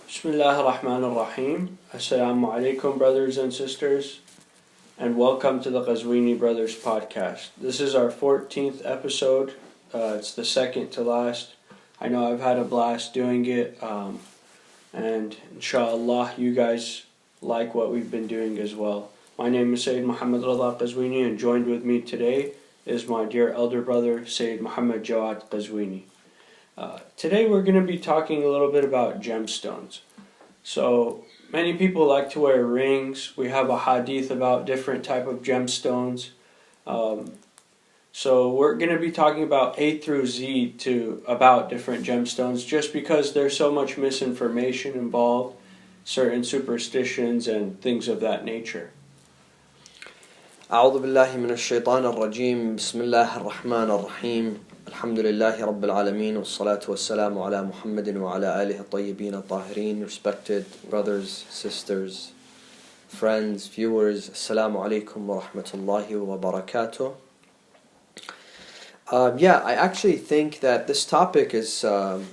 Bismillah ar-Rahman ar-Rahim. Assalamu alaikum, brothers and sisters, and welcome to the Qazwini Brothers podcast. This is our 14th episode. It's the second to last. I know I've had a blast doing it, and inshallah you guys like what we've been doing as well. My name is Sayyid Muhammad Jawadqazwini, and joined with me today is my dear elder brother, Sayyid Muhammad Jawadqazwini. Today we're going to be talking a little bit about gemstones. So many people like to wear rings. We have a hadith about different type of gemstones. So we're going to be talking about A through Z about different gemstones, just because there's so much misinformation involved, certain superstitions and things of that nature. أعوذ بالله من الشيطان الرجيم بسم الله الرحمن الرحيم الحمد لله رب العالمين والصلاة والسلام على محمد وعلى آله الطيبين الطاهرين. Respected brothers, sisters, friends, viewers, Assalamu alaikum wa rahmatullahi wa barakatuh. I actually think that this topic is, first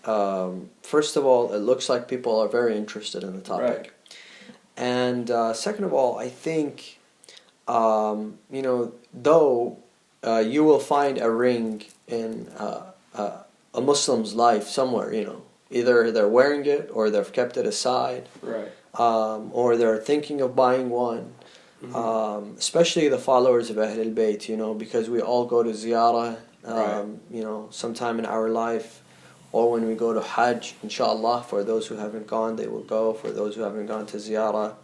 of all, it looks like people are very interested in the topic. Right. And second of all, I think though you will find a ring in a Muslim's life somewhere, either they're wearing it or they've kept it aside, right, or they're thinking of buying one, especially the followers of Ahlul-Bayt, because we all go to ziyarah, sometime in our life, or when we go to Hajj, inshallah. For those who haven't gone, they will go. For those who haven't gone to ziyarah,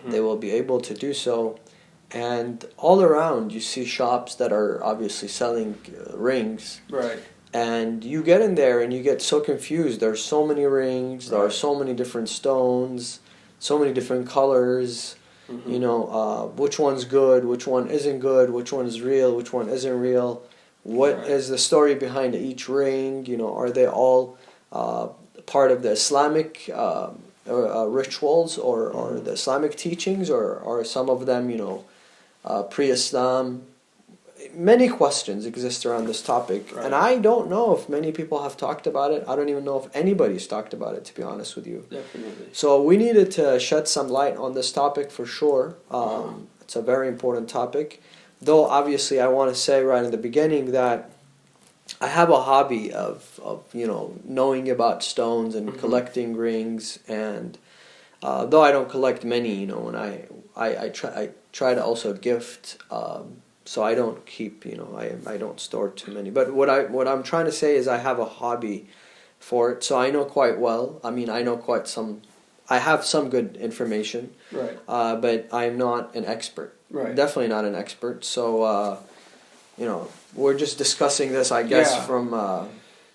they will be able to do so. And all around you see shops that are obviously selling rings. Right. And you get in there and you get so confused. There are so many rings, there are so many different stones, so many different colors. Which one's good, which one isn't good, which one is real, which one isn't real. What is the story behind each ring? Are they all part of the Islamic rituals or the Islamic teachings, or are some of them, pre-Islam? Many questions exist around this topic, and I don't know if many people have talked about it. I don't even know if anybody's talked about it, to be honest with you. Definitely. So we needed to shed some light on this topic for sure. It's a very important topic. Though obviously I want to say right in the beginning that I have a hobby of knowing about stones and collecting rings, and though I don't collect many, when I try to also gift, so I don't keep, I don't store too many. But what I'm trying to say is I have a hobby for it, so I know quite well. I mean, I know I have some good information, right? But I'm not an expert. Right. Definitely not an expert. So we're just discussing this, I guess, from...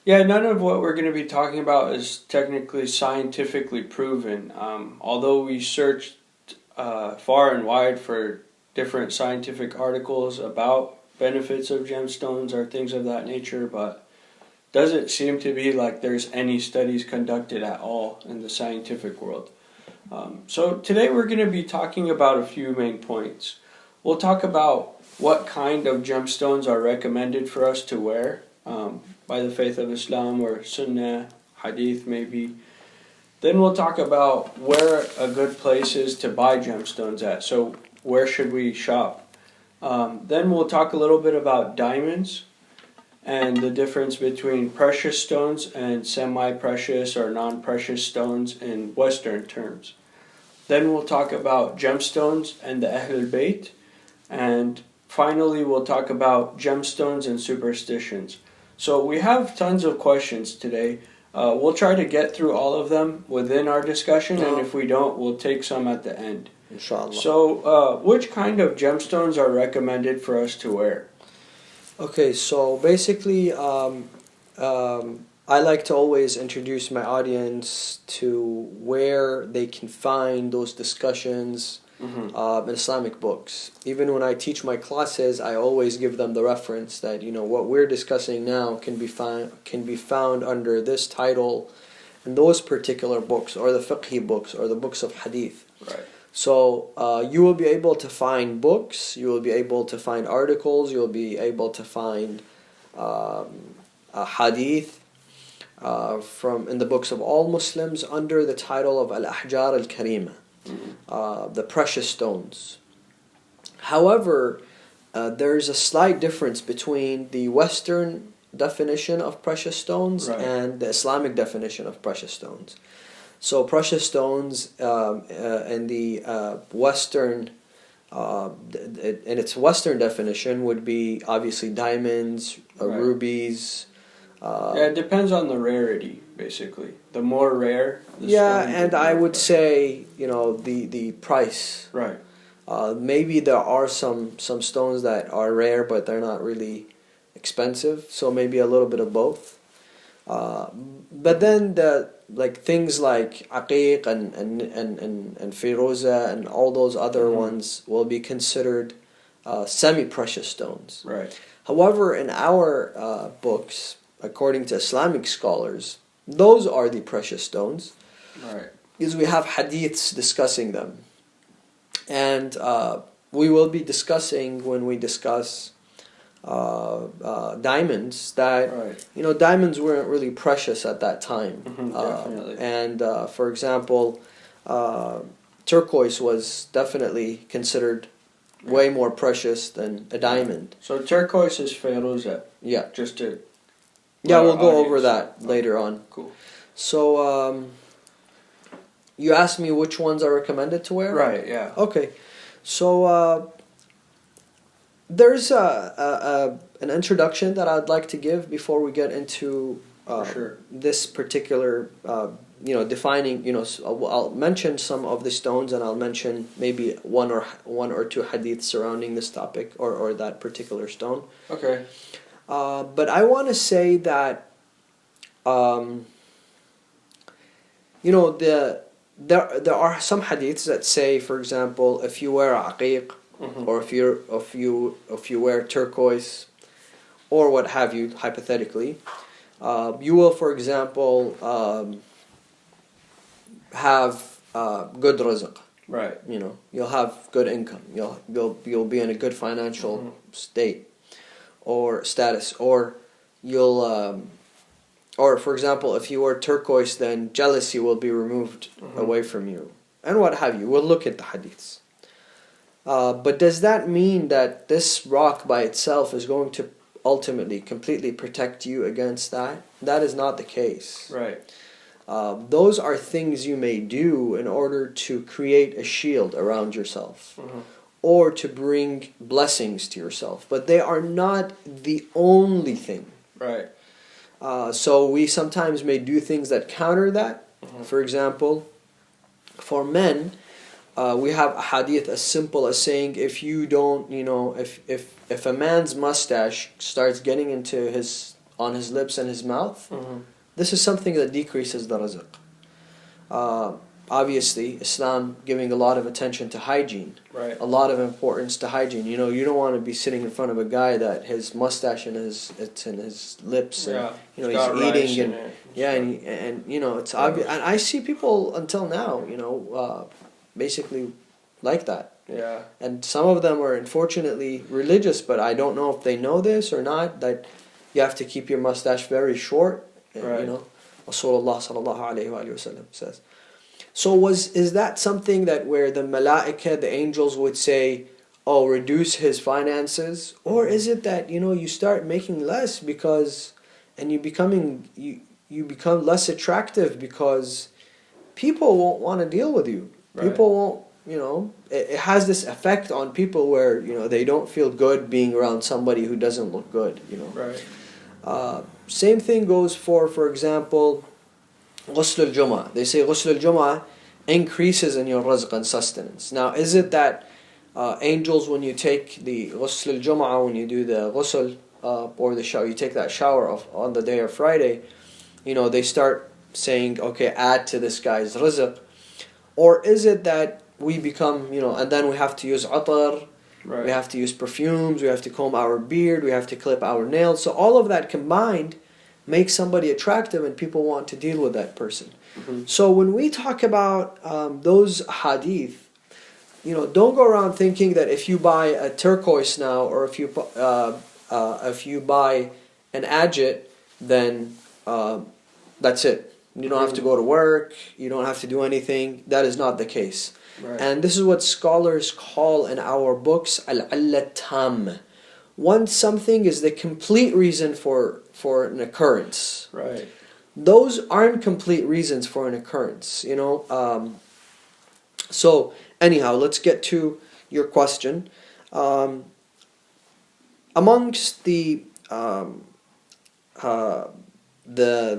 none of what we're going to be talking about is technically scientifically proven. Although we searched far and wide for different scientific articles about benefits of gemstones or things of that nature, but doesn't seem to be like there's any studies conducted at all in the scientific world. So today we're going to be talking about a few main points. We'll talk about what kind of gemstones are recommended for us to wear by the faith of Islam or Sunnah, Hadith maybe. Then we'll talk about where a good place is to buy gemstones at. So where should we shop? Then we'll talk a little bit about diamonds and the difference between precious stones and semi-precious or non-precious stones in Western terms. Then we'll talk about gemstones and the Ahlul-Bayt. And finally, we'll talk about gemstones and superstitions. So we have tons of questions today. We'll try to get through all of them within our discussion, and if we don't, we'll take some at the end. Inshallah. So which kind of gemstones are recommended for us to wear? Okay, so basically, I like to always introduce my audience to where they can find those discussions in Islamic books. Even when I teach my classes, I always give them the reference that what we're discussing now can be found under this title in those particular books, or the fiqh books, or the books of hadith. Right. So you will be able to find books, you will be able to find articles, you will be able to find hadith, from in the books of all Muslims under the title of Al-Ahjar Al-Karima, the precious stones. However, there's a slight difference between the Western definition of precious stones and the Islamic definition of precious stones. So precious stones in the Western, in its Western definition, would be obviously diamonds, rubies. It depends on the rarity, basically. The more rare, the and I would say, the price. Right. Maybe there are some stones that are rare, but they're not really expensive. So maybe a little bit of both. But then things like aqiq and firoza and all those other ones will be considered semi-precious stones. Right. However, in our books, according to Islamic scholars, those are the precious stones. Right. Because we have hadiths discussing them. And we will be discussing, when we discuss diamonds, that diamonds weren't really precious at that time. Definitely. And for example, turquoise was definitely considered way more precious than a diamond. So turquoise is feruza. Yeah. Just to... Yeah, we'll go over that later on. Cool. So, you asked me which ones are recommended to wear? Right, yeah. Okay. So, there's an introduction that I'd like to give before we get into this particular, defining, I'll mention some of the stones, and I'll mention maybe one or two hadiths surrounding this topic or that particular stone. Okay. But I want to say that, there are some hadiths that say, for example, if you wear aqiq, or if you wear turquoise, or what have you, hypothetically, you will, for example, have good rizq. Right. You'll have good income. You'll be in a good financial state or status, or you'll or for example, if you wear turquoise, then jealousy will be removed away from you, and what have you. We'll look at the hadiths. But does that mean that this rock by itself is going to ultimately completely protect you against that? That is not the case. Right. Those are things you may do in order to create a shield around yourself, or to bring blessings to yourself. But they are not the only thing. Right. So we sometimes may do things that counter that. For example, for men, we have a hadith as simple as saying, if you don't, if a man's mustache starts getting on his lips and his mouth, this is something that decreases the rizq. Obviously, Islam giving a lot of attention to hygiene, right. A lot of importance to hygiene. You don't want to be sitting in front of a guy that his mustache and it's in his lips, and he's eating, and it's obvious. And I see people until now, basically like that. Yeah. And some of them are unfortunately religious, but I don't know if they know this or not, that you have to keep your mustache very short. Right. Rasulullah sallallahu alayhi wa sallam says. So is that something that where the malaika, the angels would say, oh, reduce his finances? Or is it that, you start making less and you become less attractive because people won't want to deal with you. Right. People won't, it has this effect on people where, they don't feel good being around somebody who doesn't look good, Right. Same thing goes for example, Ghusl al-Jum'ah. They say Ghusl al-Jum'ah increases in your rizq and sustenance. Now, is it that angels, when you take the Ghusl al-Jum'ah, when you do the ghusl or the shower, you take that shower on the day of Friday, they start saying, okay, add to this guy's rizq? Or is it that we become, and then we have to use atar, right. We have to use perfumes, we have to comb our beard, we have to clip our nails. So all of that combined makes somebody attractive and people want to deal with that person. So when we talk about those hadith, don't go around thinking that if you buy a turquoise now, or if you buy an agate, then that's it. You don't have to go to work. You don't have to do anything. That is not the case. Right. And this is what scholars call in our books al-'illa tam. Once something is the complete reason for an occurrence. Right. Those aren't complete reasons for an occurrence, So anyhow, let's get to your question. Amongst the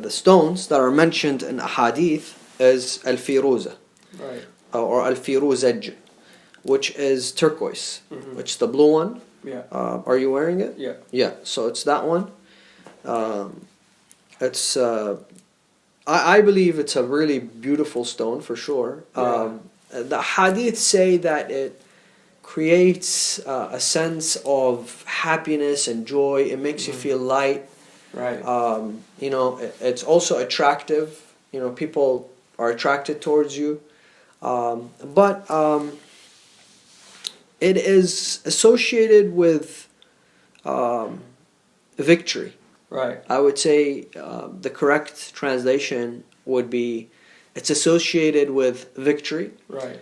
stones that are mentioned in ahadith is al-firuza, Right. or al-firuzaj, which is turquoise, Mm-hmm. which is the blue one. Yeah. Are you wearing it? Yeah. Yeah. So it's that one. It's I believe it's a really beautiful stone for sure. Yeah. The hadith say that it creates a sense of happiness and joy. It makes you feel light. Right. It's also attractive. People are attracted towards you. But it is associated with victory. Right. I would say the correct translation would be it's associated with victory. Right.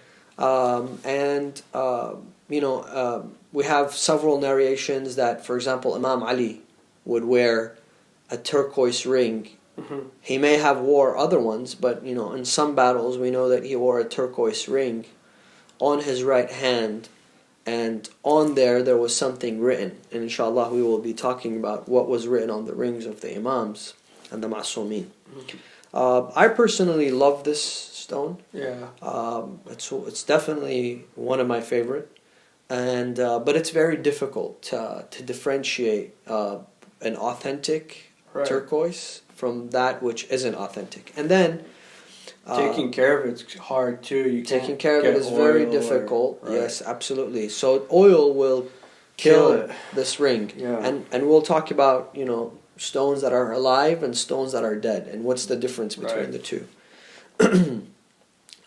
We have several narrations that, for example, Imam Ali would wear a turquoise ring. Mm-hmm. He may have wore other ones, but in some battles we know that he wore a turquoise ring on his right hand, and on there was something written. And inshallah we will be talking about what was written on the rings of the Imams and the Ma'sumin. Mm-hmm. I personally love this stone. Yeah. It's definitely one of my favorite, and but it's very difficult to differentiate an authentic Right. turquoise from that which isn't authentic. And then Taking care of it's hard too. You taking can't care of it get is very oil difficult. right. Yes, absolutely. So oil will Kill kill it. this ring. Yeah. And we'll talk about stones that are alive and stones that are dead, and what's the difference between Right. the two.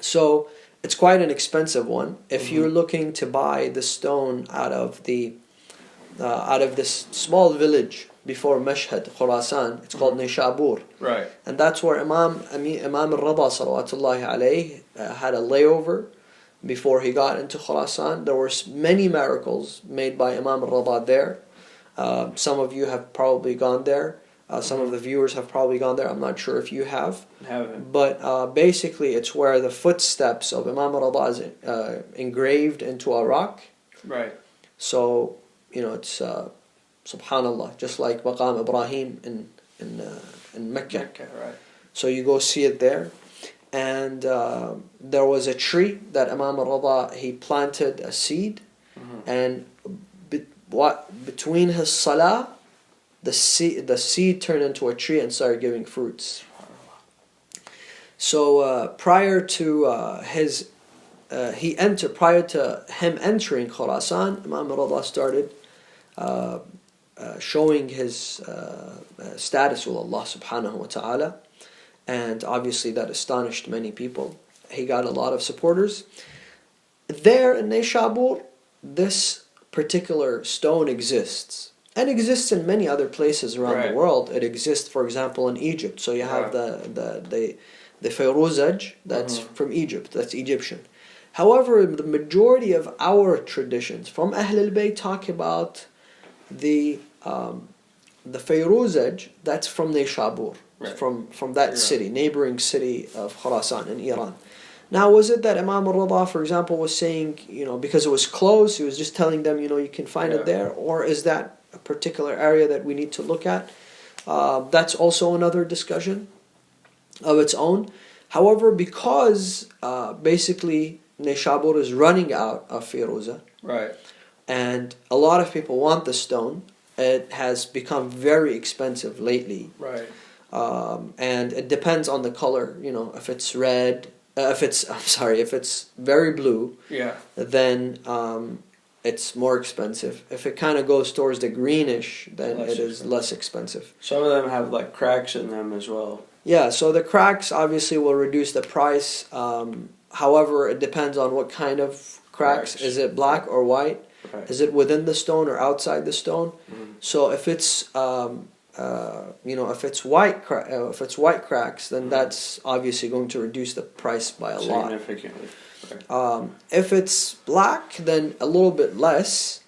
So it's quite an expensive one. If Mm-hmm. you're looking to buy the stone out of this small village before Mashhad, Khurasan, it's called Nishabur, Right. and that's where Imam al-Rida salawatullahi alayhi had a layover before he got into Khurasan. There were many miracles made by Imam al-Rida there. Some of you have probably gone there. Some of the viewers have probably gone there. I'm not sure if you have. Haven't. But basically, it's where the footsteps of Imam al-Rida is engraved into a rock. Right. So, it's subhanallah, just like Maqam Ibrahim in Mecca. Okay. Right. So you go see it there. And there was a tree that Imam al-Rida, he planted a seed. Mm-hmm. And between his salah, the seed turned into a tree and started giving fruits. So prior to him entering Khurasan, Imam al-Rida started showing his status with Allah subhanahu wa ta'ala, and obviously that astonished many people. He got a lot of supporters. There in Nishabur, this particular stone exists. And exists in many other places around Right. the world. It exists, for example, in Egypt. So you have the Fayruzaj, that's from Egypt, that's Egyptian. However, the majority of our traditions from Ahlul-Bayt talk about the Fayruzaj that's from Nishabur, Right. from that city, neighboring city of Khurasan in Iran. Now, was it that Imam al-Rida, for example, was saying, because it was close, he was just telling them, you can find it there? Or is that a particular area that we need to look at? That's also another discussion of its own. However, because basically Nishabur is running out of Firuza, Right. and a lot of people want the stone, it has become very expensive lately. Right. And it depends on the color, if it's red, if it's very blue, Yeah. then it's more expensive. If it kind of goes towards the greenish, then Less it is expensive. less expensive. Some of them have like cracks in them as well. Yeah, so the cracks obviously will reduce the price. However, it depends on what kind of cracks. Is it black or white? Right. Is it within the stone or outside the stone? Mm-hmm. So if it's if it's white cracks, then that's obviously going to reduce the price by a lot. Significantly. Right. If it's black, then a little bit less.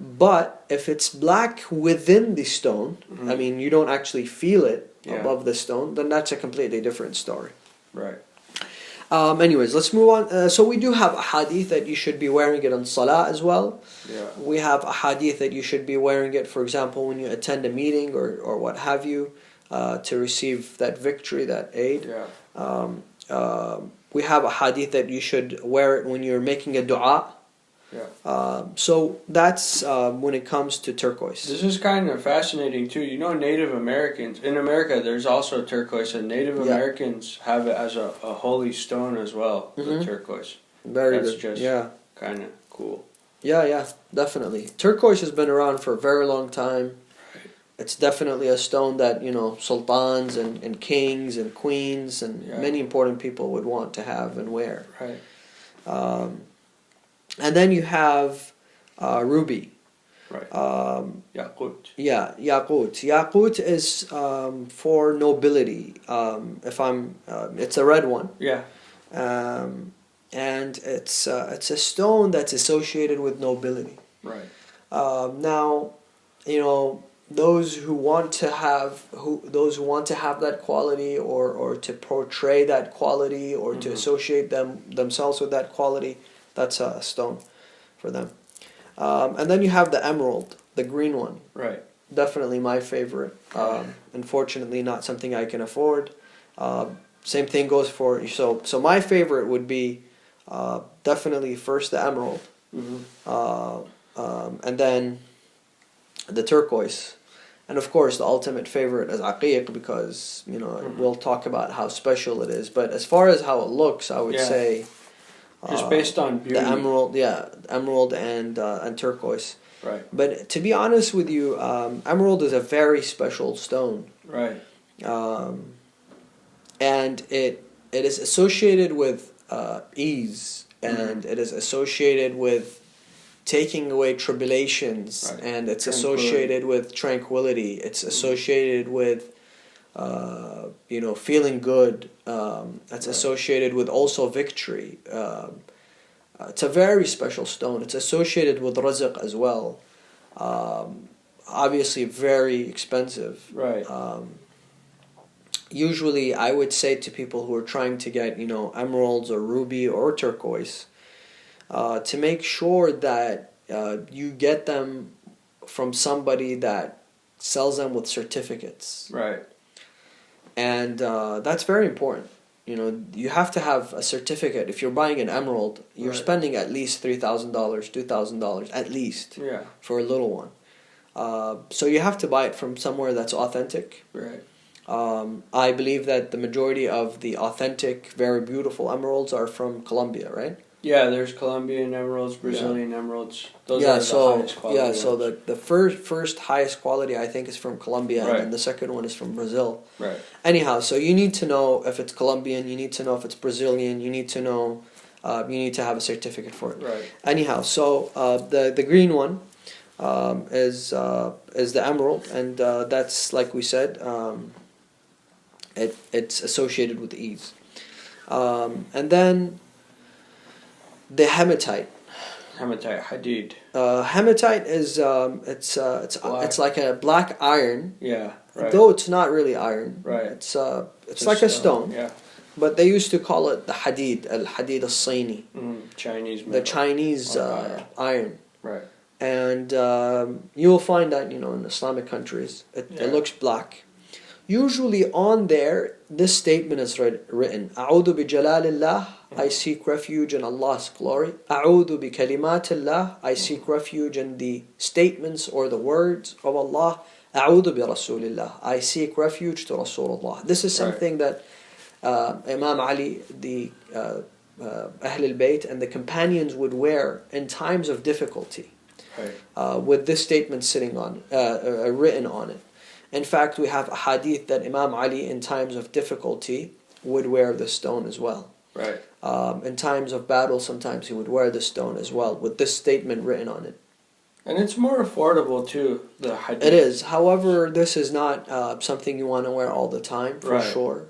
But if it's black within the stone, I mean, you don't actually feel it above the stone, then that's a completely different story. Right. Anyways, let's move on. So we do have a hadith that you should be wearing it on salah as well. Yeah. We have a hadith that you should be wearing it, for example, when you attend a meeting or what have you, to receive that victory, that aid. Yeah. We have a hadith that you should wear it when you're making a dua. Yeah. So that's when it comes to turquoise. This is kind of fascinating too. You know, Native Americans in America, there's also turquoise, and Native Americans have it as a holy stone as well. The turquoise. That's just kind of cool. Yeah, definitely. Turquoise has been around for a very long time. Right. It's definitely a stone that sultans and kings and queens and many important people would want to have and wear. Right. And then you have ruby. Right. Yaqut. Yeah, yaqut. Yaqut is for nobility. It's a red one. Yeah. And it's a stone that's associated with nobility. Right. Now, those who want to have that quality or to portray that quality or to associate themselves with that quality. That's a stone for them. And then you have the emerald, the green one. Right. Definitely my favorite. Unfortunately, not something I can afford. Same thing goes for... So my favorite would be definitely first the emerald. And then the turquoise. And of course, the ultimate favorite is aqiq because, we'll talk about how special it is. But as far as how it looks, I would say... Just based on beauty. The emerald and turquoise. Right. But to be honest with you, emerald is a very special stone. Right. And it is associated with ease, and it is associated with taking away tribulations, and it's associated with tranquility. It's associated with feeling good. It's associated with also victory. It's a very special stone. It's associated with rizq as well. Obviously very expensive. Right. Usually I would say to people who are trying to get, emeralds or ruby or turquoise, to make sure that you get them from somebody that sells them with certificates. Right. And that's very important. You have to have a certificate. If you're buying an emerald, you're spending at least $3,000, $2,000 at least for a little one. So you have to buy it from somewhere that's authentic. Right. I believe that the majority of the authentic, very beautiful emeralds are from Colombia, right? Yeah, there's Colombian emeralds, Brazilian emeralds. Those are the highest quality. So the first highest quality I think is from Colombia, and then the second one is from Brazil. Right. Anyhow, so you need to know if it's Colombian, you need to know if it's Brazilian, you need to know, you need to have a certificate for it. Right. Anyhow, so the green one is the emerald, and that's like we said, it's associated with ease, and then the hematite. Hematite, hadid. Hematite is it's like a black iron. Yeah. Right. Though it's not really iron. Right. It's like a stone. Yeah. But they used to call it the hadid, al-hadid al-Sini. Chinese metal. The Chinese iron. Right. And you will find that in Islamic countries it looks black. Usually on there, this statement is written: "A'udhu bi jalalillah, I seek refuge in Allah's glory. A'udhu bi kalimatillah, I seek refuge in the statements or the words of Allah. A'udhu bi rasulillah, I seek refuge to Rasulullah." This is something that Imam Ali, the Ahlul-Bayt, and the companions would wear in times of difficulty, with this statement sitting on, written on it. In fact, we have a hadith that Imam Ali, in times of difficulty, would wear the stone as well. Right. In times of battle, sometimes he would wear the stone as well, with this statement written on it. And it's more affordable too, the hadith. It is. However, this is not something you want to wear all the time, for Right. sure.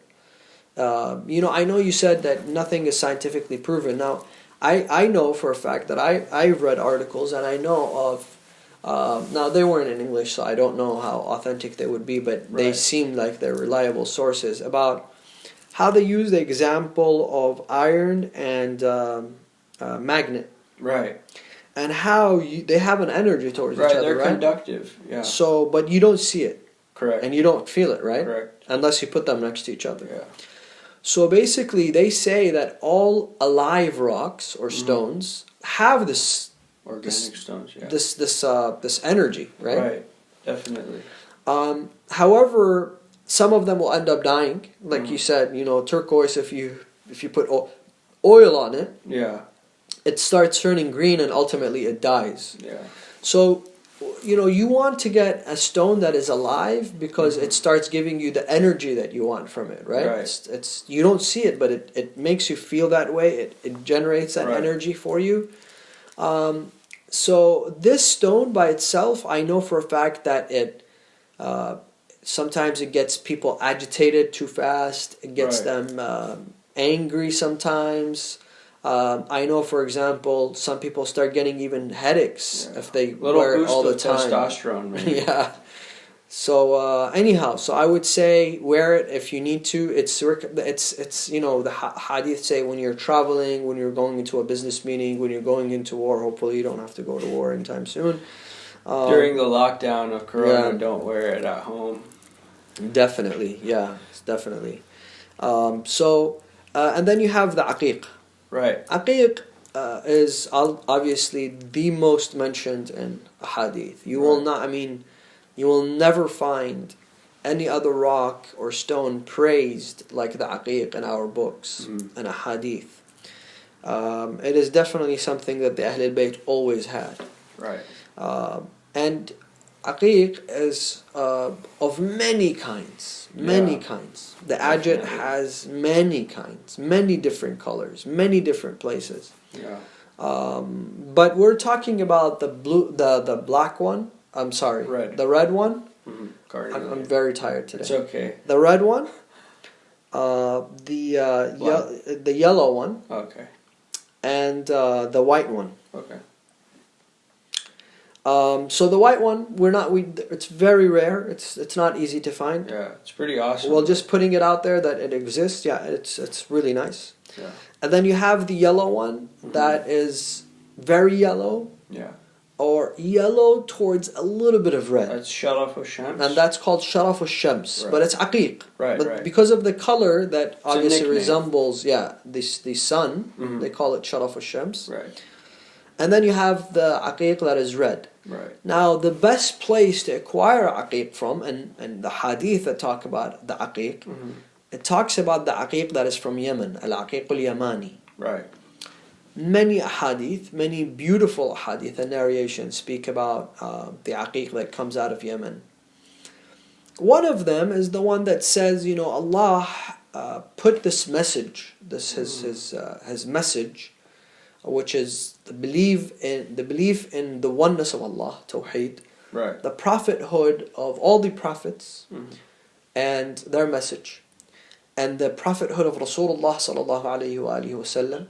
I know you said that nothing is scientifically proven. Now, I know for a fact that I've read articles and I know of, now they weren't in English, so I don't know how authentic they would be, but they Right. seem like they're reliable sources about how they use the example of iron and magnet, Right. and how they have an energy towards Right, each other, they're right? conductive. Yeah. So, but you don't see it Correct. and you don't feel it, right? Correct. Unless you put them next to each other. Yeah. So basically, they say that all alive rocks or stones have this Organic stones, yeah. this energy, right? Right. Definitely. However, some of them will end up dying, like Mhm. you said. Turquoise. If you put oil on it, Yeah. it starts turning green, and ultimately it dies. Yeah. So, you want to get a stone that is alive because it starts giving you the energy that you want from it, right? Right. It's you don't see it, but it makes you feel that way. It generates that Right. energy for you. So this stone by itself, I know for a fact that it sometimes it gets people agitated too fast. It gets Right. them angry sometimes. I know, for example, some people start getting even headaches Yeah. if they Little wear it boost all the of time. testosterone, maybe. Yeah. So anyhow, so I would say wear it if you need to. It's the hadith say when you're traveling, when you're going into a business meeting, when you're going into war. Hopefully, you don't have to go to war anytime soon. During the lockdown of Corona, yeah. don't wear it at home. Definitely, yeah, definitely. And then you have the aqiq. Right. Aqiq is obviously the most mentioned in hadith. You will not. I mean, you will never find any other rock or stone praised like the aqiq in our books and a hadith. It is definitely something that the Ahlul-Bayt always had. Right. And aqiq is of many kinds. Many kinds. The ajit Definitely. has many kinds, many different colors, many different places. Yeah. But we're talking about the black one. I'm sorry, Red. the red one. Carnelian. I'm very tired today. It's okay. The red one, the yellow one, Okay. and the white one. Okay. So the white one, it's very rare. It's not easy to find. Yeah, it's pretty awesome. Well, just putting it out there that it exists, yeah, it's really nice. Yeah. And then you have the yellow one that is very yellow, Yeah. or yellow towards a little bit of red. That's Sharaf Shams. And that's called Sharaf al-Shams, Right. but it's aqiq. Right, But right. because of the color that obviously nickname. resembles, the sun, Mhm. they call it Sharaf al-Shams. Right. And then you have the aqiq that is red. Right. Now, the best place to acquire aqiq from, and the hadith that talk about the aqiq, it talks about the aqiq that is from Yemen, al-aqiq al-yamani. Right. Many hadith, many beautiful hadith and narrations speak about the aqiq that comes out of Yemen. One of them is the one that says, Allah put this message, his message, which is the belief in the oneness of Allah, Tawheed, Right. the prophethood of all the prophets and their message, and the prophethood of Rasulullah sallallahu alaihi wasallam,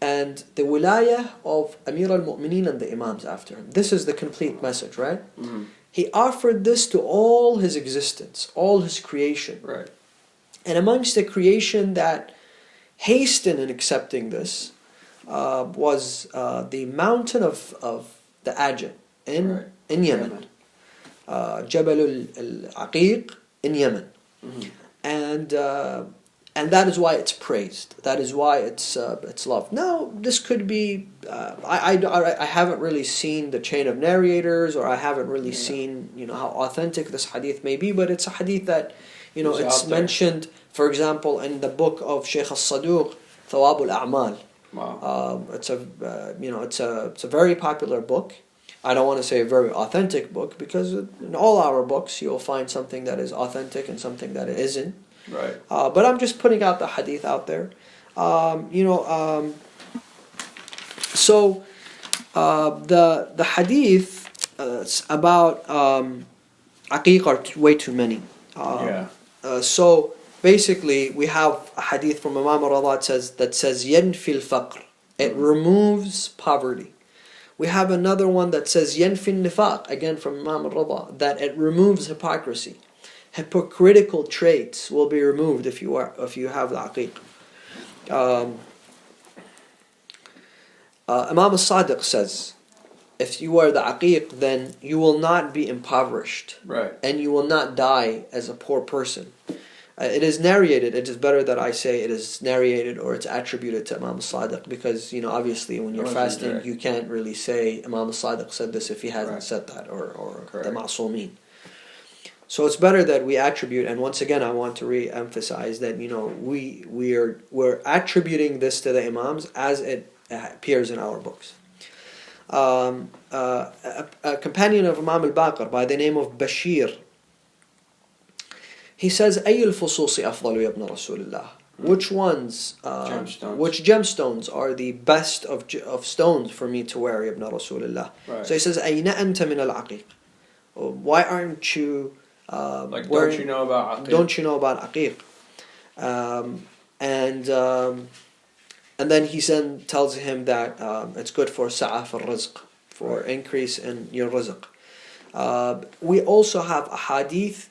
and the wilayah of Amir al-Mu'mineen and the Imams after him. This is the complete message, right? He offered this to all his existence, all his creation. Right. And amongst the creation that hastened in accepting this was the mountain of the Ajat in Yemen. Jabal al-Aqiq in Yemen. And that is why it's praised. That is why it's loved. Now, this could be. I haven't really seen the chain of narrators, or I haven't really seen how authentic this hadith may be. But it's a hadith that it's mentioned. For example, in the book of Sheikh al-Saduq, Thawab al-A'mal. Wow. It's a very popular book. I don't want to say a very authentic book, because in all our books you'll find something that is authentic and something that it isn't. Right. But I'm just putting out the hadith out there. So the hadith about aqiq are way too many. So basically, we have a hadith from Imam Reza that says ينفي الفقر. It removes poverty. We have another one that says ينفي النفاق, again from Imam Reza, that it removes hypocrisy. Hypocritical traits will be removed if you have the aqiq. Imam al-Sadiq says, if you wear the aqiq, then you will not be impoverished, right, and you will not die as a poor person. It is narrated. It is better that I say it is narrated or it's attributed to Imam al-Sadiq, because obviously when you're fasting, you can't really say Imam al-Sadiq said this if he hasn't said that, or the Ma'sumin. So it's better that we attribute. And once again, I want to re-emphasize that we're attributing this to the Imams as it appears in our books. A companion of Imam al-Baqir by the name of Bashir, he says, أي الفصوص أفضل يا ابن رسول الله? Which ones, which gemstones are the best of stones for me to wear, ya ibn Rasulullah? Right. So he says, أين أنت من العقيق? Why aren't you don't you know about aqiq? Don't you know about aqiq? And then he tells him that it's good for sa'af al-rizq, for increase in your rizq. We also have a hadith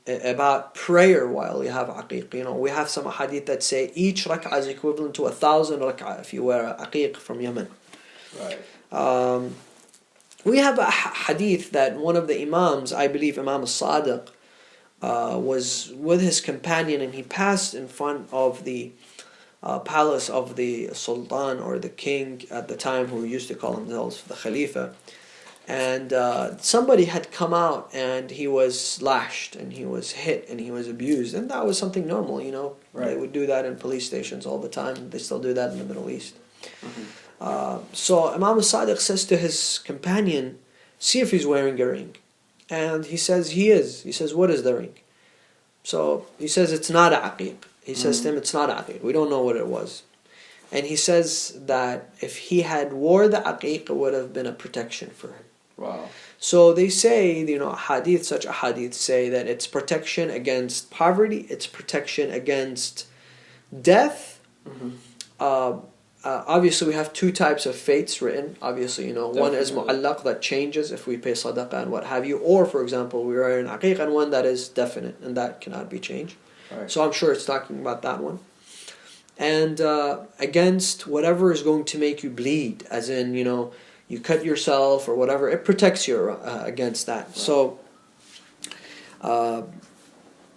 about prayer while you have aqiq. We have some hadith that say each rak'ah is equivalent to 1,000 rak'ah if you wear aqiq from Yemen. Right. We have a hadith that one of the Imams, I believe Imam al-Sadiq, was with his companion, and he passed in front of the palace of the Sultan or the king at the time, who used to call themselves the Khalifa. And somebody had come out and he was lashed and he was hit and he was abused. And that was something normal, Right. They would do that in police stations all the time. They still do that in the Middle East. Mm-hmm. So Imam al-Sadiq says to his companion, see if he's wearing a ring. And he says he is. He says, what is the ring? So he says, it's not aqiq. He says to him, it's not aqiq. We don't know what it was. And he says that if he had wore the aqiq, it would have been a protection for him. Wow. So they say, such a hadith say that it's protection against poverty, it's protection against death. Mm-hmm. Obviously, we have two types of fates written. Obviously, one is Definitely. mu'allaq, that changes if we pay sadaqah and what have you. Or, for example, we are in aqiq, and one that is definite and that cannot be changed. Right. So I'm sure it's talking about that one. And against whatever is going to make you bleed, as in, you cut yourself or whatever, it protects you against that. Right. So,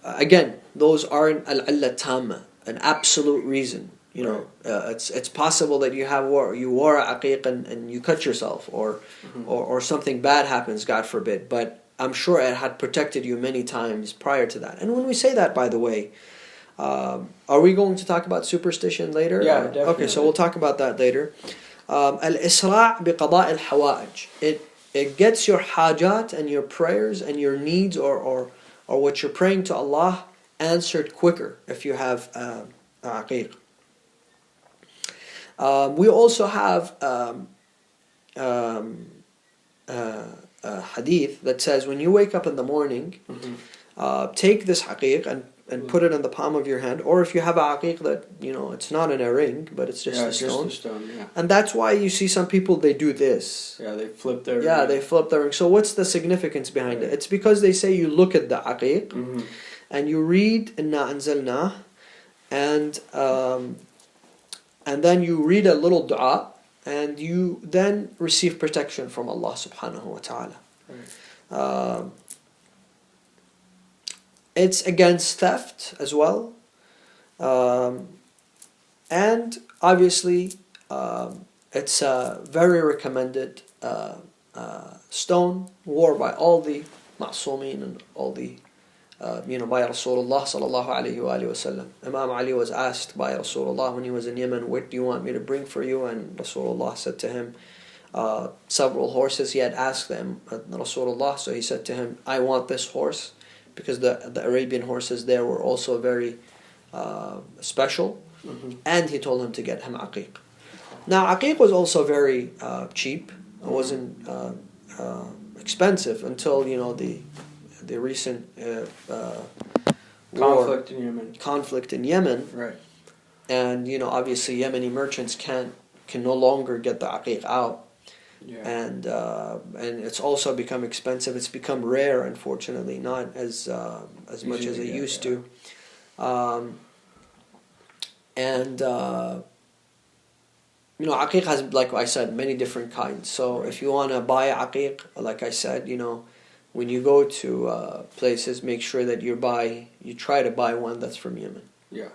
again, those aren't al-illa tamma, an absolute reason. It's possible that you wore a aqiq and you cut yourself, or something bad happens, God forbid. But I'm sure it had protected you many times prior to that. And when we say that, by the way, are we going to talk about superstition later? Yeah, definitely. Okay, so we'll talk about that later. Al-isra' biqada' al-hawa'ij. It gets your hajat and your prayers and your needs or what you're praying to Allah answered quicker if you have aqiq. We also have a hadith that says when you wake up in the morning, take this aqiq and put it in the palm of your hand, or if you have a aqiq that it's not in a ring but it's just a stone. Yeah. And that's why you see some people, they do this. Yeah, they flip their ring. They flip their ring. So what's the significance behind it? It's because they say you look at the aqiq and you read inna anzalna, and then you read a little dua, and you then receive protection from Allah subhanahu wa ta'ala. Right. It's against theft as well. And obviously, it's a very recommended stone, worn by all the ma'sumin and all the by Rasulullah sallallahu alayhi wa sallam. Imam Ali was asked by Rasulullah when he was in Yemen, what do you want me to bring for you? And Rasulullah said to him, several horses. He had asked them, Rasulullah, so he said to him, I want this horse, because the Arabian horses there were also very special. And he told him to get him aqiq. Now aqiq was also very cheap. It wasn't expensive until the recent conflict in Yemen, Right. and obviously Yemeni merchants can no longer get the aqiq out, Yeah. and it's also become expensive. It's become rare, unfortunately, not as much as it used to. Aqiq has, like I said, many different kinds. So if you want to buy aqiq, like I said, when you go to places, make sure that you try to buy one that's from Yemen. Yeah.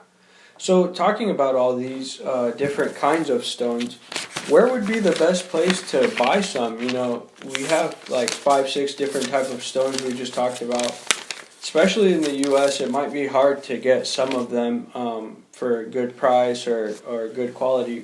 So talking about all these different kinds of stones, where would be the best place to buy some? We have like 5-6 different type of stones we just talked about. Especially in the U.S., it might be hard to get some of them for a good price or good quality.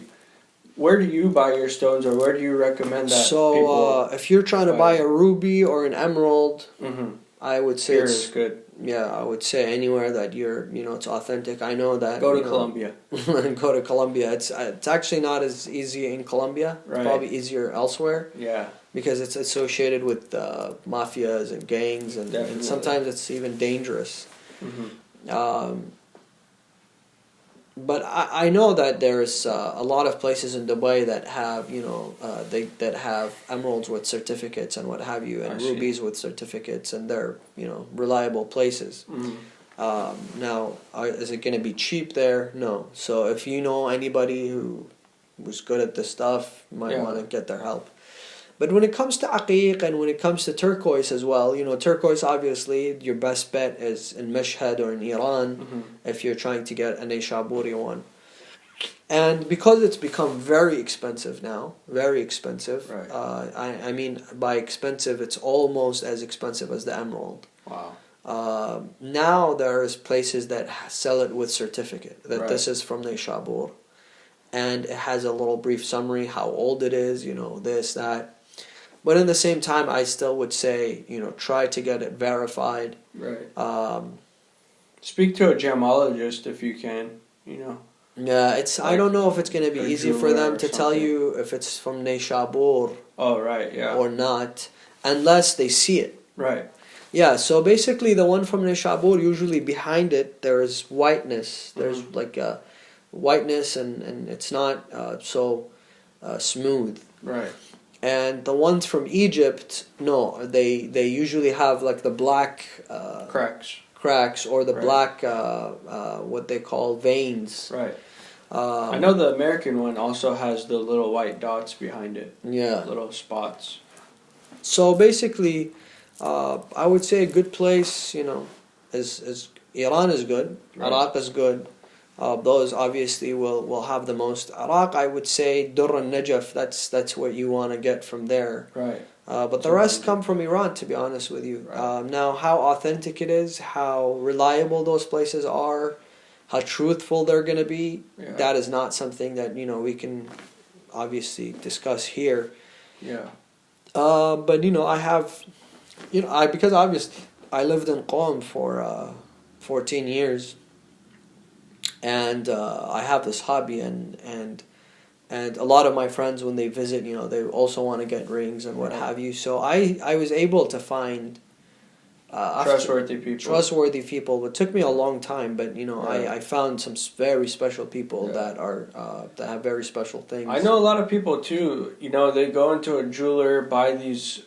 Where do you buy your stones, or where do you recommend that? So if you're trying to buy a ruby or an emerald, mm-hmm. I would say it's good. Yeah, I would say anywhere that it's authentic. I know that. Go to Colombia. Go to Colombia. It's actually not as easy in Colombia. It's probably easier elsewhere. Yeah. Because it's associated with mafias and gangs, and sometimes it's even dangerous. Mm-hmm. But I know that there's a lot of places in Dubai that have that have emeralds with certificates and what have you, and rubies with certificates, and they're reliable places. Mm-hmm. Now, is it going to be cheap there? No. So if you know anybody who was good at this stuff, you might want to get their help. But when it comes to aqiq and when it comes to turquoise as well, turquoise, obviously, your best bet is in Mashhad or in Iran, mm-hmm. if you're trying to get a Neyshaburi one. And because it's become very expensive now, very expensive, right. I mean, by expensive, it's almost as expensive as the emerald. Wow. Now there's places that sell it with certificate, that this is from Neyshabur. And it has a little brief summary, how old it is, this, that. But in the same time, I still would say, try to get it verified. Right. Speak to a gemologist if you can, Yeah, I don't know if it's going to be easy for them to tell you if it's from Neyshabur. Oh, right, yeah. Or not, unless they see it. Right. Yeah, so basically the one from Neyshabur, usually behind it, there's whiteness. There's like a whiteness, and it's not so smooth. Right. And the ones from Egypt, no, they usually have like the black cracks or the black what they call veins. Right. I know the American one also has the little white dots behind it. Yeah. Little spots. So basically, I would say a good place, is Iran is good, Iraq is good. Those obviously will have the most. Iraq, I would say Durr and Najaf. That's what you want to get from there. Right. But the rest come from Iran, to be honest with you. Right. Now, how authentic it is, how reliable those places are, how truthful they're going to be, that is not something that we can obviously discuss here. Yeah. But I have, because obviously I lived in Qom for 14 years. And I have this hobby, and a lot of my friends, when they visit, they also want to get rings and what have you. So I was able to find trustworthy people. It took me a long time, but I found some very special people that have very special things. I know a lot of people too. They go into a jeweler, buy these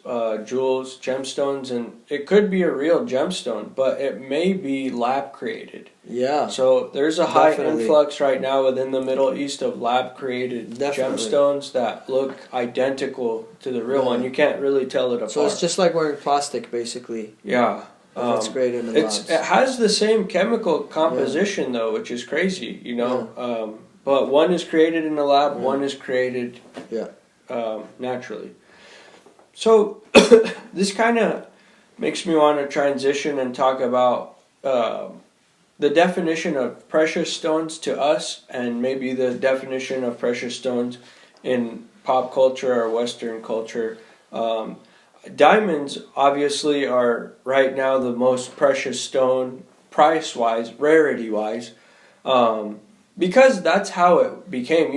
jewels, gemstones, and it could be a real gemstone, but it may be lab created. Yeah. So there's a high influx right now within the Middle East of lab created gemstones that look identical to the real one. You can't really tell it apart. So it's just like wearing plastic, basically. Yeah. It's created in the labs. It has the same chemical composition though, which is crazy, but one is created in the lab, one is created naturally. So this kind of makes me want to transition and talk about the definition of precious stones to us, and maybe the definition of precious stones in pop culture or Western culture. Diamonds obviously are right now the most precious stone, price-wise, rarity-wise, because that's how it became.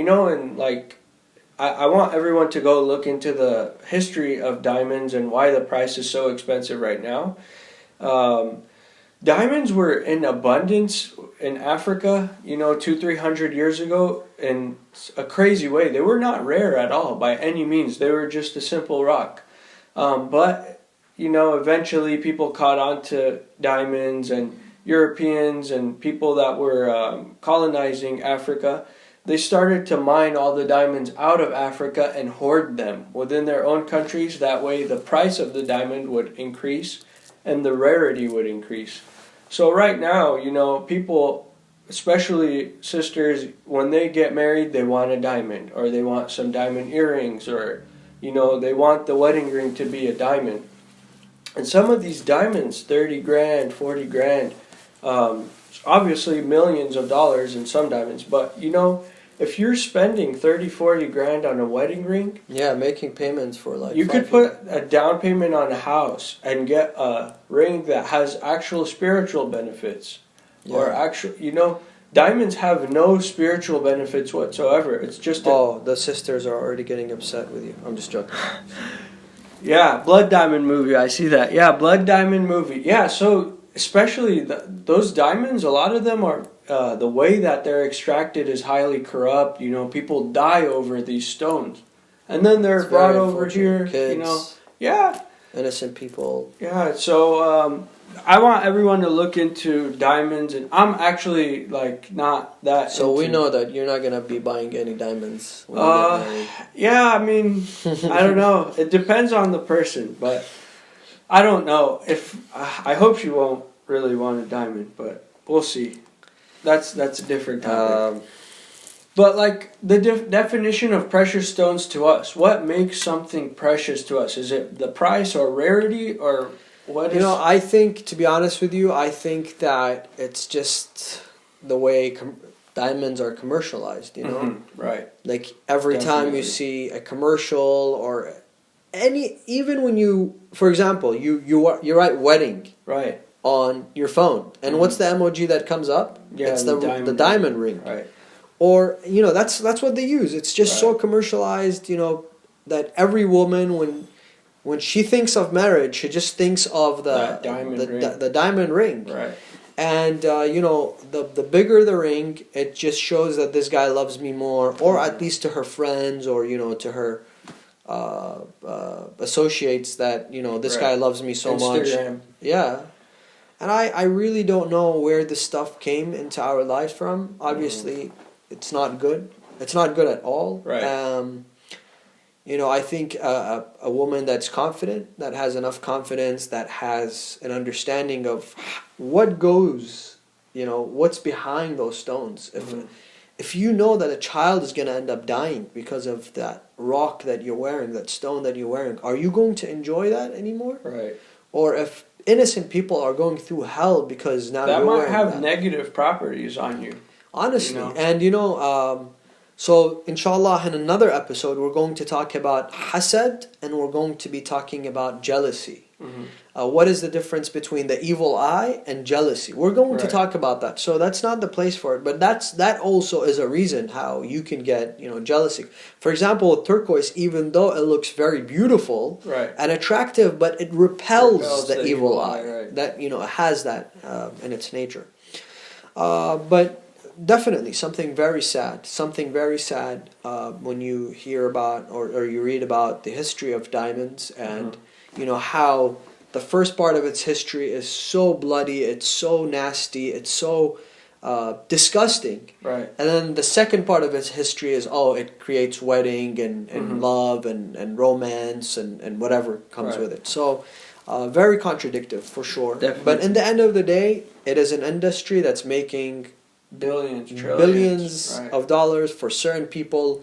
I want everyone to go look into the history of diamonds and why the price is so expensive right now. Diamonds were in abundance in Africa, 200-300 years ago, in a crazy way. They were not rare at all by any means. They were just a simple rock. But eventually people caught on to diamonds, and Europeans and people that were colonizing Africa, they started to mine all the diamonds out of Africa and hoard them within their own countries. That way the price of the diamond would increase and the rarity would increase. So right now, people, especially sisters, when they get married, they want a diamond, or they want some diamond earrings, or, they want the wedding ring to be a diamond. And some of these diamonds, 30 grand, 40 grand, obviously millions of dollars in some diamonds, but if you're spending 30, 40 grand on a wedding ring, yeah, making payments for like you could put a down payment on a house and get a ring that has actual spiritual benefits. Yeah. Or actual, diamonds have no spiritual benefits whatsoever. It's just the sisters are already getting upset with you. I'm just joking. Yeah, Blood Diamond movie, I see that. Yeah, Blood Diamond movie. Yeah, so especially those diamonds, a lot of them are, the way that they're extracted is highly corrupt. People die over these stones. And then they're brought over here, kids, Yeah. innocent people. Yeah, so I want everyone to look into diamonds, and I'm actually not that. So we know that you're not gonna be buying any diamonds when you get married. Yeah, I mean, I don't know. It depends on the person, but I don't know if I hope she won't really want a diamond, but we'll see. That's a different topic. But the definition of precious stones to us, what makes something precious to us? Is it the price or rarity, or what is? I think, to be honest with you, I think that it's just the way diamonds are commercialized. Right. Like every time you see a commercial or even when you, for example, you write wedding. Right. On your phone, and what's the emoji that comes up? Yeah, it's the diamond ring. Right. Or that's what they use. It's just so commercialized, that every woman when she thinks of marriage, she just thinks of the diamond ring. Right. And the bigger the ring, it just shows that this guy loves me more, or at least to her friends, or to her associates, that this guy loves me so Instagram. much. Yeah. And I really don't know where this stuff came into our lives from. Obviously, it's not good. It's not good at all. Right. I think a woman that's confident, that has enough confidence, that has an understanding of what goes, what's behind those stones. If you know that a child is going to end up dying because of that rock that you're wearing, that stone that you're wearing, are you going to enjoy that anymore? Right. Or if innocent people are going through hell because now that you're might have that. Negative properties on you. Honestly, and so inshallah in another episode we're going to talk about hasad, and we're going to be talking about jealousy. What is the difference between the evil eye and jealousy? We're going to talk about that. So that's not the place for it, but that also is a reason how you can get jealousy. For example, with turquoise, even though it looks very beautiful and attractive, but it repels the evil eye. Right. That it has that in its nature. But definitely something very sad. When you hear about or you read about the history of diamonds, and how the first part of its history is so bloody, it's so nasty, it's so disgusting. Right. And then the second part of its history is it creates wedding and love and romance and whatever comes with it. So very contradictory for sure. Definitely. But in the end of the day, it is an industry that's making billions of dollars for certain people,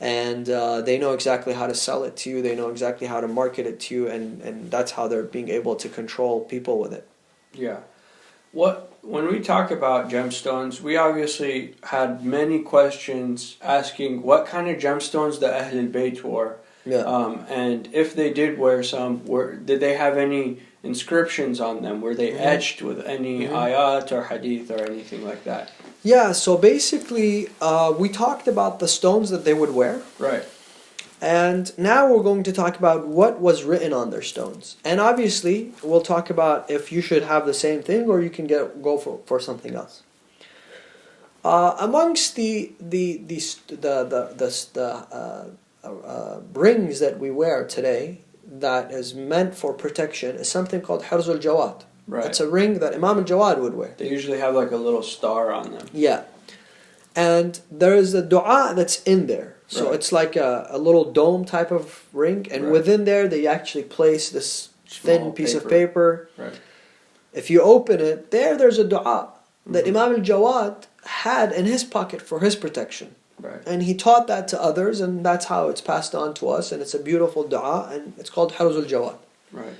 and they know exactly how to sell it to you, they know exactly how to market it to you, and that's how they're being able to control people with it. Yeah. When we talk about gemstones, we obviously had many questions asking what kind of gemstones the Ahlul-Bayt wore. Yeah. And if they did wear some, did they have any inscriptions on them? Were they etched with any ayat or hadith or anything like that? Yeah, so basically we talked about the stones that they would wear. Right. And now we're going to talk about what was written on their stones. And obviously, we'll talk about if you should have the same thing or you can go for something else. Amongst the rings that we wear today that is meant for protection is something called Jawad. Right. It's a ring that M.Jawad would wear. They usually have like a little star on them. Yeah. And there is a dua that's in there. So Right. it's like a little dome type of ring. And Right. within there, they actually place this thin piece of paper. Right. If you open it, there's a dua that Imam al-Jawad had in his pocket for his protection. Right. And he taught that to others, and that's how it's passed on to us. And it's a beautiful dua, and it's called Harzul Jawad. Right.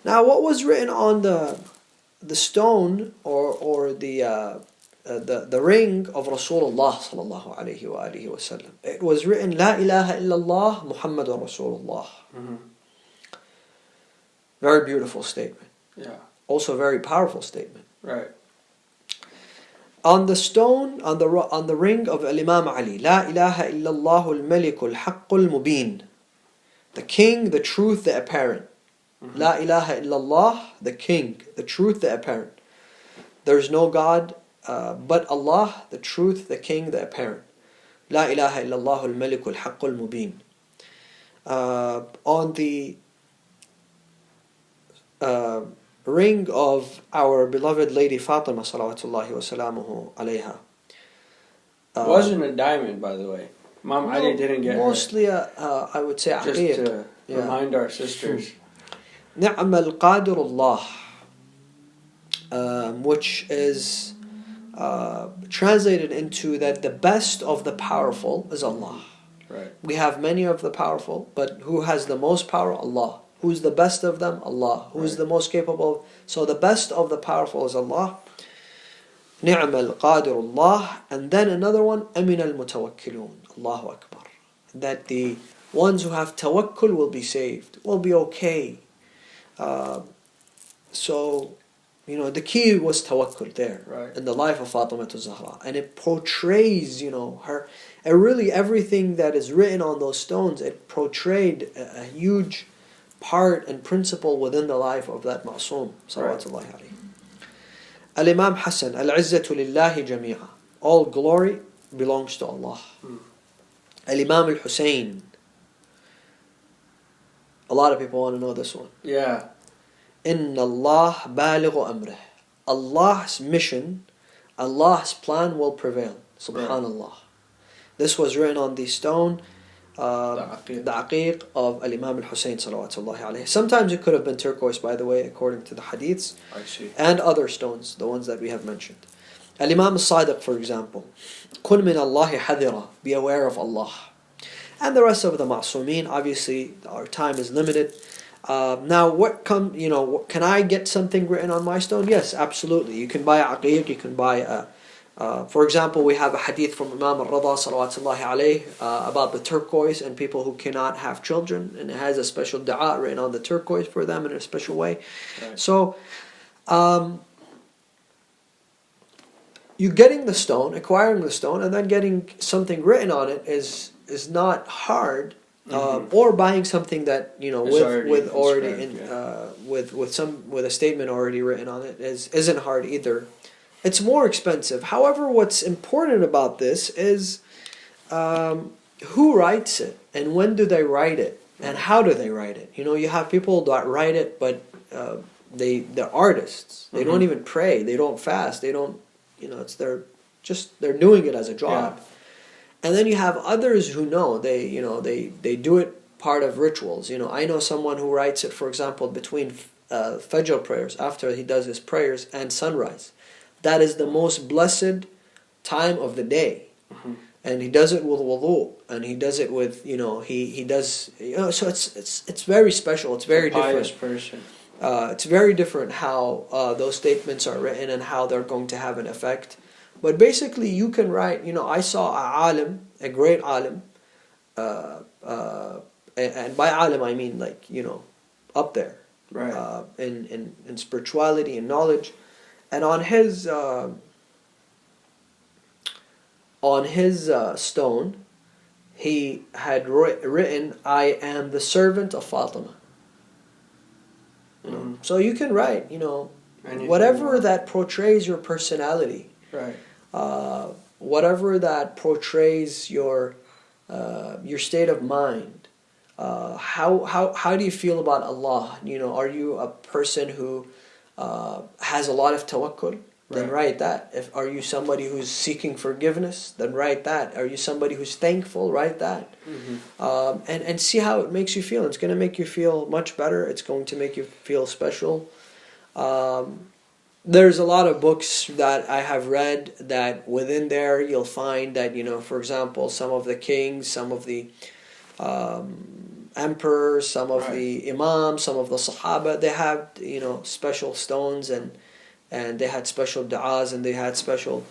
Now, what was written on the stone or the ring of Rasulullah sallallahu alaihi wasallam? It was written, La ilaha illallah Muhammadun Rasulullah. Mm-hmm. Very beautiful statement. Yeah. Also, very powerful statement. Right. On the stone, on the ring of Imam Ali, La ilaha illallah al-Malik al-Haqq al-Mubin. The king, the truth, the apparent. Mm-hmm. La ilaha illallah, the king, the truth, the apparent. There's no God but Allah, the truth, the king, the apparent. La ilaha illallah al-Malik al-Haqq al-Mubin. On the ring of our beloved Lady Fatima salawatullahi wa salamuhu alayha. It wasn't a diamond, by the way. Imam Ali didn't get mostly I would say her. Just aqiq. to remind our sisters. Ni'ma al-Qadirullah, which is translated into that the best of the powerful is Allah. Right. We have many of the powerful, but who has the most power? Allah. Who's the best of them? Allah. Who's the most capable? So the best of the powerful is Allah. Ni'ma al-Qadirullah. And then another one, Amin al-Mutawakkilun. Allahu Akbar. That the ones who have tawakkul will be saved, will be okay. So, the key was tawakkul there, right, in the life of Fatima Zahra. And it portrays, her, and really everything that is written on those stones, it portrayed a huge part and principle within the life of that Ma'soom, salawatullahi alayhi. Al-Imam Hassan, Al-Izzatu lillahi jami'a. All glory belongs to Allah. Al-Imam Al-Hussein. A lot of people want to know this one. Yeah. Inna Allah balighu amrih. Allah's mission, Allah's plan will prevail. Subhanallah. Right. This was written on the stone, the aqiq of Al-Imam Al-Hussein salawatullahi alayhi. Sometimes it could have been turquoise, by the way, according to the hadiths. I see. And other stones, the ones that we have mentioned. Al-Imam Al-Sadiq, for example. Kun min Allahi hadira. Be aware of Allah. And the rest of the ma'soomeen, obviously, our time is limited. Now, can I get something written on my stone? Yes, absolutely. You can buy aqiq, you can buy for example, we have a hadith from Imam Reza salawatullahi alayhi about the turquoise and people who cannot have children, and it has a special dua written on the turquoise for them in a special way. Right. So, you getting the stone, acquiring the stone, and then getting something written on it is not hard. Or buying something that with a statement already written on it isn't hard either. It's more expensive. However, what's important about this is who writes it and when do they write it and how do they write it. You have people that write it, but they're artists. They don't even pray. They don't fast. They don't. They're doing it as a job. Yeah. And then you have others who know they do it part of rituals. I know someone who writes it, for example, between Fajr prayers, after he does his prayers, and sunrise. That is the most blessed time of the day. And he does it with wudu, and he does it with he does so it's very special. It's very different. Pious person. It's very different how those statements are written and how they're going to have an effect. But basically, you can write. I saw a great alim, and by alim I mean up there, right? In spirituality and knowledge, and on his stone, he had written, "I am the servant of Fatima." So you can write, Anything whatever that portrays your personality, Right. whatever that portrays your state of mind. How do you feel about Allah? Are you a person who has a lot of tawakkul? Then write that. Are you somebody who's seeking forgiveness? Then write that. Are you somebody who's thankful? Write that. And see how it makes you feel. It's going to make you feel much better. It's going to make you feel special. There's a lot of books that I have read that within there you'll find that, for example, some of the kings, some of the emperors, some of the imams, some of the sahaba, they have, special stones and they had special du'as and they had special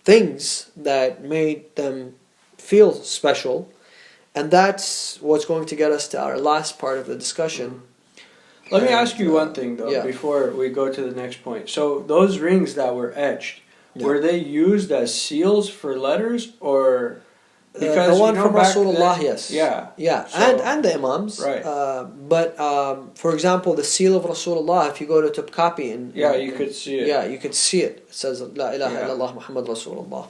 things that made them feel special. And that's what's going to get us to our last part of the discussion. Let me ask you one thing, though, before we go to the next point. So those rings that were etched, were they used as seals for letters, or... Because the one from Rasulullah, yes. Yeah. So, and the imams. Right. But for example, the seal of Rasulullah, if you go to Topkapi you could see it. Yeah, you could see it. It says La ilaha illallah Muhammad Rasulullah.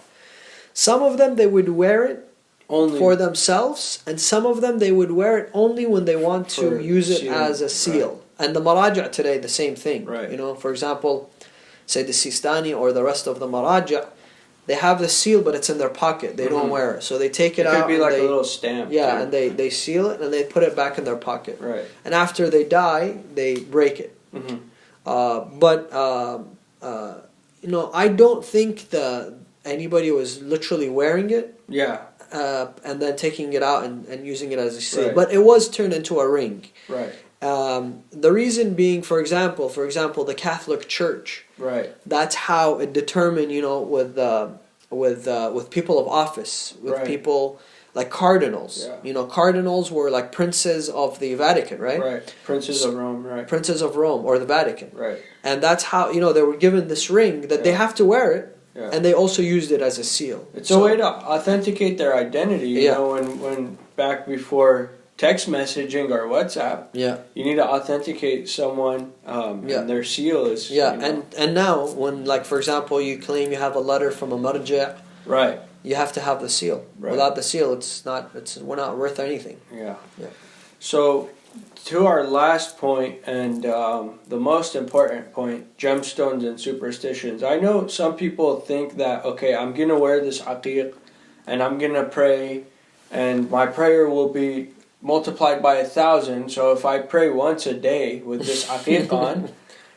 Some of them they would wear it only for themselves, and some of them they would wear it only when they want to use it as a seal. Right. And the Maraja today, the same thing. Right. For example, say the Sistani or the rest of the Maraja, they have the seal, but it's in their pocket. They don't wear it. So they take it out. It could be like a little stamp. Yeah, and they seal it and they put it back in their pocket. Right. And after they die, they break it. But I don't think anybody was literally wearing it. Yeah. And then taking it out and using it as a seal. Right. But it was turned into a ring. Right. The reason being, for example, the Catholic Church. Right. That's how it determined, with people of office, with people like cardinals. Yeah. Cardinals were like princes of the Vatican, right? Right. Princes of Rome, right. Princes of Rome or the Vatican. Right. And that's how, they were given this ring that they have to wear it. Yeah. And they also used it as a seal. It's a way to authenticate their identity, you know, when back before text messaging or WhatsApp, you need to authenticate someone, and their seal is... and now, when, like, for example, you claim you have a letter from a marja', right, you have to have the seal. Right. Without the seal, we're not worth anything. Yeah. So, to our last point, and the most important point, gemstones and superstitions. I know some people think that, okay, I'm going to wear this aqiq, and I'm going to pray, and my prayer will be multiplied by 1,000. So if I pray once a day with this aqiq on,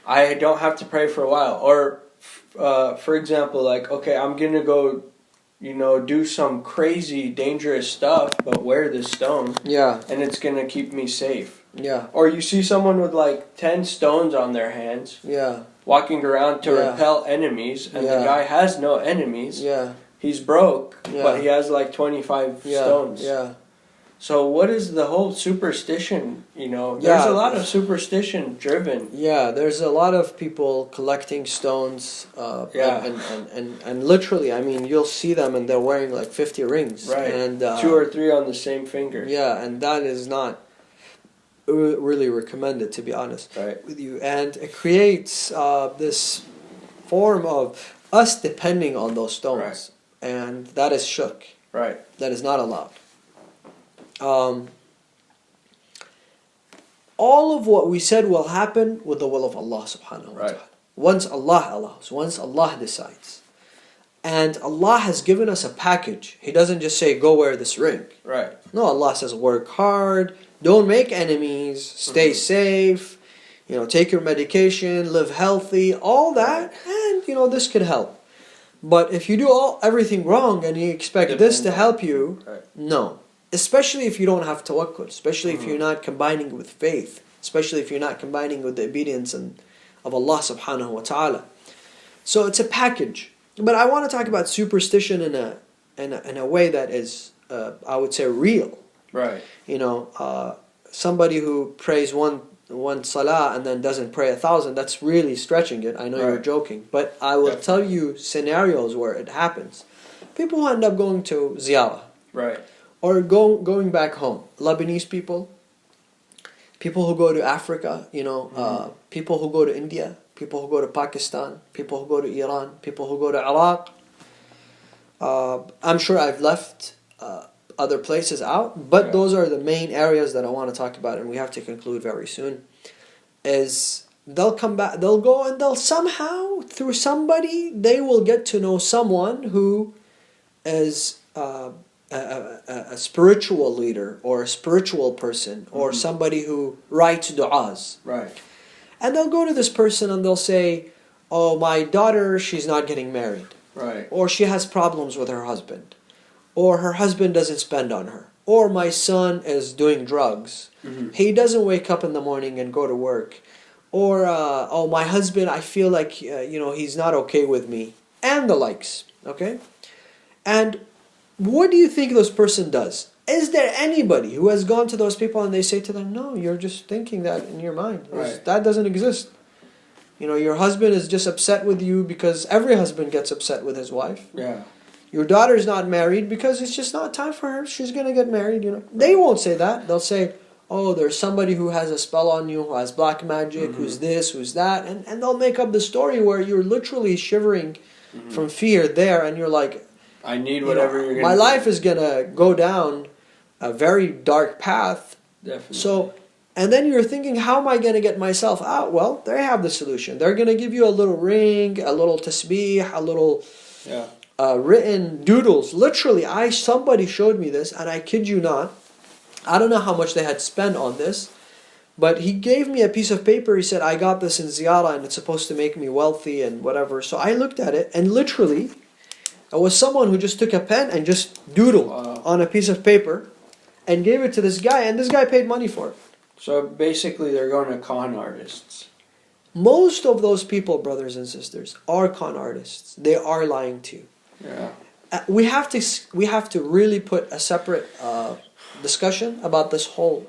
I don't have to pray for a while. Or, for example, like, okay, I'm going to go, do some crazy, dangerous stuff, but wear this stone. Yeah. And it's going to keep me safe. Yeah. Or you see someone with like 10 stones on their hands. Yeah. Walking around to repel enemies, and the guy has no enemies. Yeah. He's broke, but he has like 25 stones. Yeah. So what is the whole superstition, There's a lot of superstition driven. Yeah, there's a lot of people collecting stones. And literally, I mean, you'll see them and they're wearing like 50 rings. Right, and 2 or 3 on the same finger. Yeah, and that is not really recommended, to be honest with you. And it creates this form of us depending on those stones. Right. And that is shirk. Right. That is not allowed. All of what we said will happen with the will of Allah subhanahu wa ta'ala. Once Allah allows, once Allah decides. And Allah has given us a package. He doesn't just say, go wear this ring. Right. No, Allah says, work hard, don't make enemies, stay safe, take your medication, live healthy, all that, and this could help. But if you do everything wrong and you expect this to help you, no. Especially if you don't have tawakkul, especially if you're not combining with faith, especially if you're not combining with the obedience of Allah subhanahu wa ta'ala. So it's a package. But I want to talk about superstition in a way that is, I would say, real. Right. Somebody who prays one one salah and then doesn't pray 1,000, that's really stretching it. I know you're joking, but I will tell you scenarios where it happens. People who end up going to ziyarah, right, or going back home. Lebanese people who go to Africa, people who go to India, people who go to Pakistan, people who go to Iran, people who go to Iraq. I'm sure I've left other places out, but those are the main areas that I want to talk about, and we have to conclude very soon. Is they'll come back, they'll go, and they'll somehow, through somebody, they will get to know someone who is a spiritual leader or a spiritual person or somebody who writes du'as. Right. And they'll go to this person and they'll say, oh, my daughter, she's not getting married. Right. Or she has problems with her husband. Or her husband doesn't spend on her. Or my son is doing drugs. He doesn't wake up in the morning and go to work. Or, oh, my husband, I feel like, he's not okay with me. And the likes. Okay? And what do you think this person does? Is there anybody who has gone to those people and they say to them, no, you're just thinking that in your mind. Right. That doesn't exist. Your husband is just upset with you because every husband gets upset with his wife. Yeah. Your daughter's not married because it's just not time for her. She's going to get married, They won't say that. They'll say, oh, there's somebody who has a spell on you, who has black magic, who's this, who's that. And they'll make up the story where you're literally shivering from fear there, and you're like, I need whatever you're going to my life is going to go down a very dark path. Definitely. So, and then you're thinking, how am I going to get myself out? Well, they have the solution. They're going to give you a little ring, a little tasbih, a little written doodles. Literally, somebody showed me this, and I kid you not, I don't know how much they had spent on this, but he gave me a piece of paper. He said, I got this in ziyarah, and it's supposed to make me wealthy and whatever. So I looked at it, and literally, it was someone who just took a pen and just doodled on a piece of paper and gave it to this guy, and this guy paid money for it. So basically they're going to con artists. Most of those people, brothers and sisters, are con artists. They are lying to you. Yeah. We have to really put a separate discussion about this whole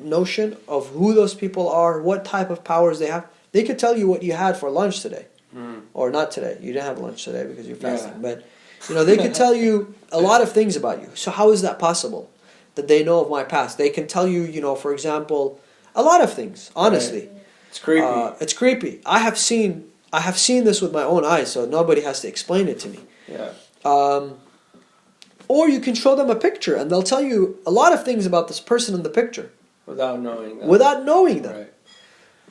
notion of who those people are, what type of powers they have. They could tell you what you had for lunch today. Or not today. You didn't have lunch today because you're fasting. But they could tell you a lot of things about you. So how is that possible? That they know of my past. They can tell you, for example, a lot of things. Honestly, right. It's creepy. It's creepy. I have seen this with my own eyes, so nobody has to explain it to me. Yeah. Or you can show them a picture, and they'll tell you a lot of things about this person in the picture without knowing them. Right.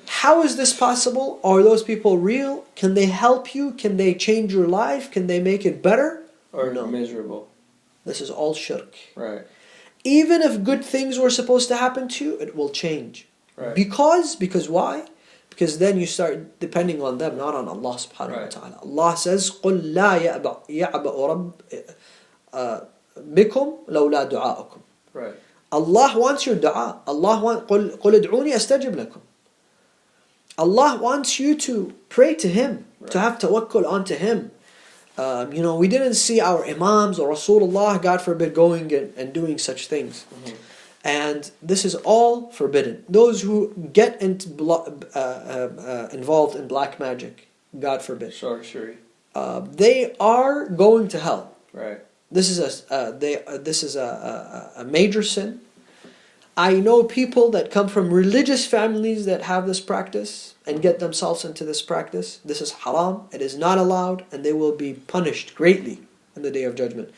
How is this possible? Are those people real? Can they help you? Can they change your life? Can they make it better? Or no. Miserable. This is all shirk. Right. Even if good things were supposed to happen to you, it will change. Right. Because why? Because then you start depending on them, not on Allah subhanahu wa ta'ala. Allah says, قُلْ لَا يَعْبَأُ بِكُمْ لَوْلَا دُعَاءُكُمْ. Right. Allah wants your dua. قُلْ ادْعُونِي أَسْتَجِبْ لَكُمْ. Allah wants you to pray to Him, to have tawakkul onto Him. We didn't see our imams or Rasulullah, God forbid, going and doing such things. And this is all forbidden. Those who get involved in black magic, God forbid, sorcery, they are going to hell. Right. This is a major sin. I know people that come from religious families that have this practice and get themselves into this practice. This is haram. It is not allowed, and they will be punished greatly in the Day of Judgment.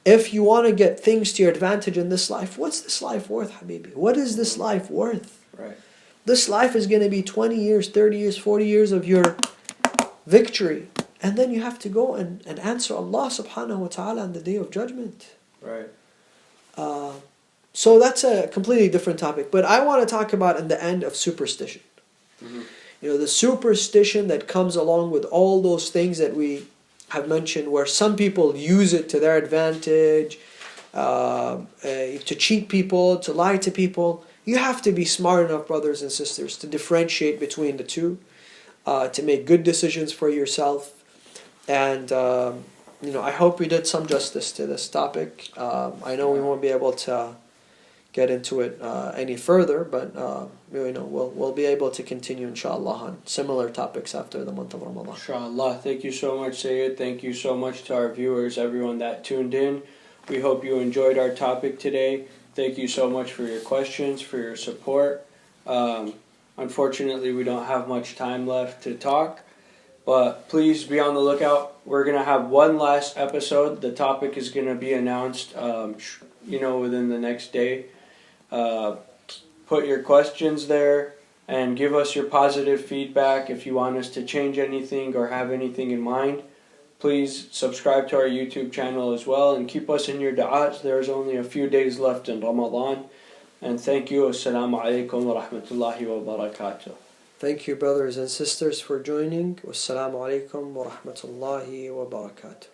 If you want to get things to your advantage in this life, what's this life worth, Habibi? What is this life worth? Right. This life is going to be 20 years, 30 years, 40 years of your victory. And then you have to go and answer Allah subhanahu wa ta'ala on the Day of Judgment. Right. So that's a completely different topic. But I want to talk about in the end of superstition. The superstition that comes along with all those things that we have mentioned, where some people use it to their advantage, to cheat people, to lie to people. You have to be smart enough, brothers and sisters, to differentiate between the two, to make good decisions for yourself. And I hope we did some justice to this topic. I know we won't be able to get into it any further, but we'll be able to continue inshallah on similar topics after the month of Ramadan. Inshallah. Thank you so much, Sayyid. Thank you so much to our viewers, everyone that tuned in. We hope you enjoyed our topic today. Thank you so much for your questions, for your support. Unfortunately, we don't have much time left to talk, but please be on the lookout. We're going to have one last episode. The topic is going to be announced, within the next day. Put your questions there and give us your positive feedback. If you want us to change anything or have anything in mind, please subscribe to our YouTube channel as well and keep us in your du'as. There's only a few days left in Ramadan. And thank you. Assalamu alaikum wa rahmatullahi wa barakatuh. Thank you, brothers and sisters, for joining. Wassalamu alaikum wa rahmatullahi wa barakatuh.